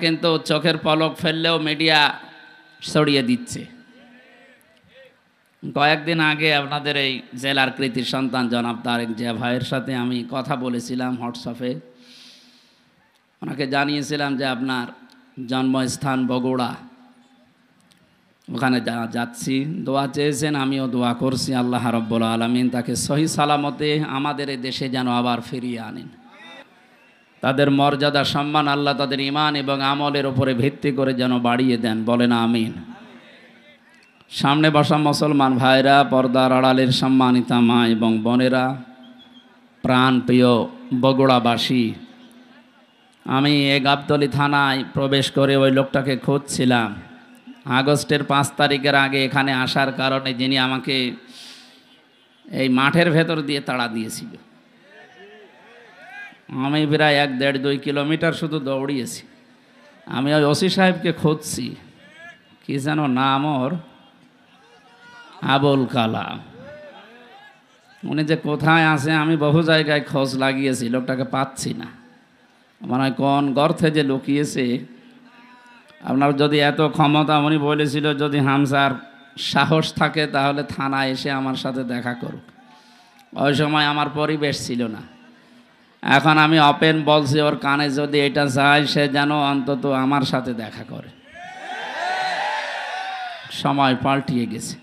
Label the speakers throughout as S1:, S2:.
S1: কিন্তু চোখের পলক ফেললেও মিডিয়া ছড়িয়ে দিচ্ছে। কয়েকদিন আগে আপনাদের এই জেলার কৃতি সন্তান জনাব তারেক জিয়া ভাইয়ের সাথে আমি কথা বলেছিলাম হোয়াটসঅ্যাপে। ওনাকে জানিয়েছিলাম যে আপনার জন্মস্থান বগুড়া, ওখানে যাচ্ছি। দোয়া চেয়েছেন, আমিও দোয়া করছি আল্লাহ রাব্বুল আলামিন তাকে সহি সালামতে আমাদের এই দেশে যেন আবার ফিরিয়ে আনেন। তাদের মর্যাদা সম্মান আল্লাহ তাদের ঈমান এবং আমলের উপরে ভিত্তি করে যেন বাড়িয়ে দেন, বলেন আমিন। সামনে বসা মুসলমান ভাইরা, পর্দার আড়ালের সম্মানিতা মা এবং বোনেরা, প্রাণ প্রিয় বগুড়াবাসী, আমি এই গাবতলী থানায় প্রবেশ করে ওই লোকটাকে খুঁজছিলাম। আগস্টের 5 তারিখের আগে এখানে আসার কারণে যিনি আমাকে এই মাঠের ভেতর দিয়ে তাড়া দিয়েছিল। আমি প্রায় 1-1.5-2 কিলোমিটার শুধু দৌড়িয়েছি। আমি ওই ওসি সাহেবকে খুঁজছি, কি যেন নাম ওর, আবুল কালাম। উনি যে কোথায় আছে আমি বহু জায়গায় খোঁজ লাগিয়েছি, লোকটাকে পাচ্ছি না। মনে হয় কোন গর্তে যে লুকিয়েছে। আপনার যদি এত ক্ষমতা, উনি বলেছিল যদি হামসার সাহস থাকে তাহলে থানায় এসে আমার সাথে দেখা করুক। ওই সময় আমার পরিবেশ ছিল না। এখন আমি ওপেন বলছি, ওর কানে যদি এটা যায় সে যেন অন্তত আমার সাথে দেখা করে। সময় পাল্টিয়ে গেছে।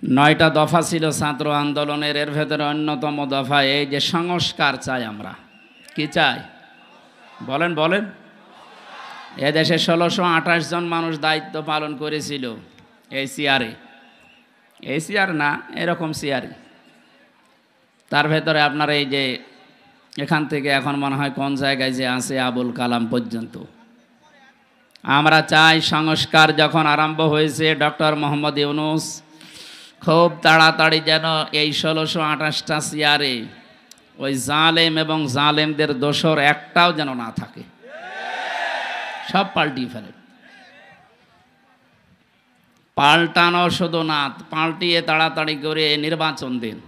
S1: 9টা দফা ছিল ছাত্র আন্দোলনের, এর ভেতরে অন্যতম দফা এই যে সংস্কার চাই আমরা। কি চাই বলেন বলেন। এদেশে 1628 জন মানুষ দায়িত্ব পালন করেছিল এই সিআরে, এই সিআর না এরকম সিআরে। তার ভেতরে আপনার এই যে এখান থেকে এখন মনে হয় কোন জায়গায় যে আছে আবুল কালাম পর্যন্ত। আমরা চাই সংস্কার যখন আরম্ভ হয়েছে ডক্টর মোহাম্মদ ইউনূস খুব তাড়াতাড়ি যেন এই 1628টা সিআরে ওই জালেম এবং জালেমদের দোসর একটাও যেন না থাকে, সব পাল্টিয়ে ফেলে। পাল্টানো শুধু না, পাল্টিয়ে তাড়াতাড়ি করে নির্বাচন দিন।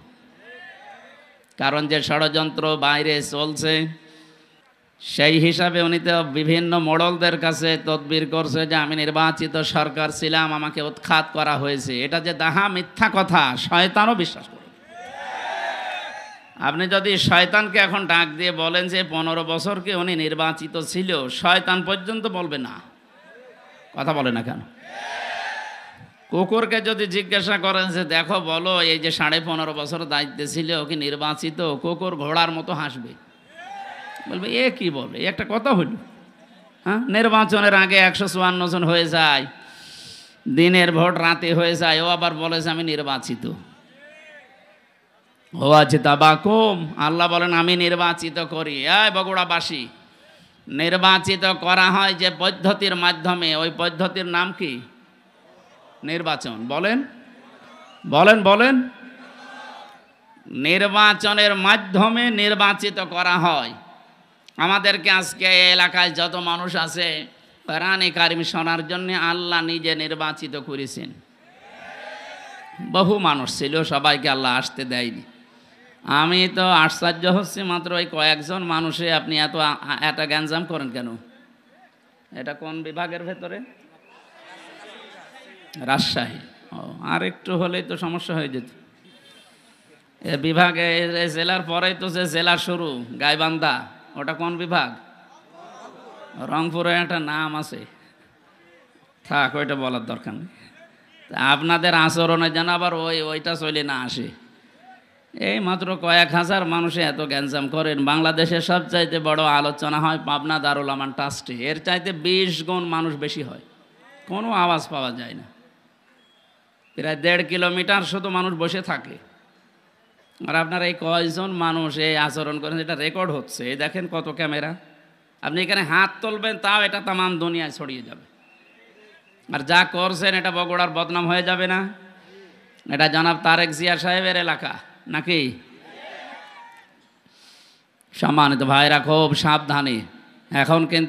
S1: কারণ যে ষড়যন্ত্র বাইরে চলছে সেই হিসাবে উনি তো বিভিন্ন মোড়লদের কাছে তদবির করছে যে আমি নির্বাচিত সরকার ছিলাম, আমাকে উৎখাত করা হয়েছে। এটা যে দাহা মিথ্যা কথা, শয়তানও বিশ্বাস করে। আপনি যদি শয়তানকে এখন ডাক দিয়ে বলেন যে 15 বছর কি উনি নির্বাচিত ছিল, শয়তান পর্যন্ত বলবে না। কথা বলে না কেন? কুকুরকে যদি জিজ্ঞাসা করেন যে দেখো বলো এই যে 15.5 বছর দায়িত্বে ছিল কি নির্বাচিত, কুকুর ঘোড়ার মতো হাসবে, বলবে এ কি বলে, একটা কথা হইল। হ্যাঁ, নির্বাচনের আগে 154 জন হয়ে যায়, দিনের ভোট রাতে হয়ে যায়, ও আবার বলে যে আমি নির্বাচিত। ও আছে তাবাকুম, আল্লাহ বলেন আমি নির্বাচিত করি। এই বগুড়াবাসী, নির্বাচিত করা হয় যে পদ্ধতির মাধ্যমে, ওই পদ্ধতির নাম কি? নির্বাচন। বলেন বলেন বলেন। নির্বাচনের মাধ্যমে নির্বাচিত করা হয়। আমাদেরকে আজকে এলাকায় যত মানুষ আছে কোরআনে কারিম শোনার জন্য আল্লাহ নিজে নির্বাচিত করেছেন। বহু মানুষ ছিল, সবাইকে আল্লাহ আসতে দেয়নি। আমি তো আশ্চর্য হচ্ছি, মাত্র ওই কয়েকজন মানুষে আপনি এত গ্যাঞ্জাম করেন কেন? এটা কোন বিভাগের ভেতরে? রাজশাহী। ও, আর একটু হলেই তো সমস্যা হয়ে যেত। এ বিভাগে জেলার পরেই তো যে জেলা শুরু, গাইবান্ধা, ওটা কোন বিভাগ? রংপুরে একটা নাম আছে, থাক ওইটা বলার দরকার নেই। আপনাদের আচরণে যেন আবার ওইটা চলে না আসে। এই মাত্র কয়েক হাজার মানুষে এত গ্যাঞ্জাম করেন। বাংলাদেশের সবচাইতে বড় আলোচনা হয় পাবনা দারুল আমান ট্রাস্টে, এর চাইতে 20 গুণ মানুষ বেশি হয়, কোনো আওয়াজ পাওয়া যায় না। প্রায় 1.5 কিলোমিটার শুধু মানুষ বসে থাকে। আর আপনারা এই কয়জন মানুষ এই আচরণ করেন, এটা রেকর্ড হচ্ছে। এই দেখেন কত ক্যামেরা। আপনি এখানে হাত তুলবেন তাও এটা তামাম দুনিয়ায় ছড়িয়ে যাবে। আর যা করছেন এটা বগুড়ার বদনাম হয়ে যাবে না? এটা জনাব তারেক জিয়া সাহেবের এলাকা নাকি? সম্মানিত ভাইরা, খুব সাবধানে এখন কিন্তু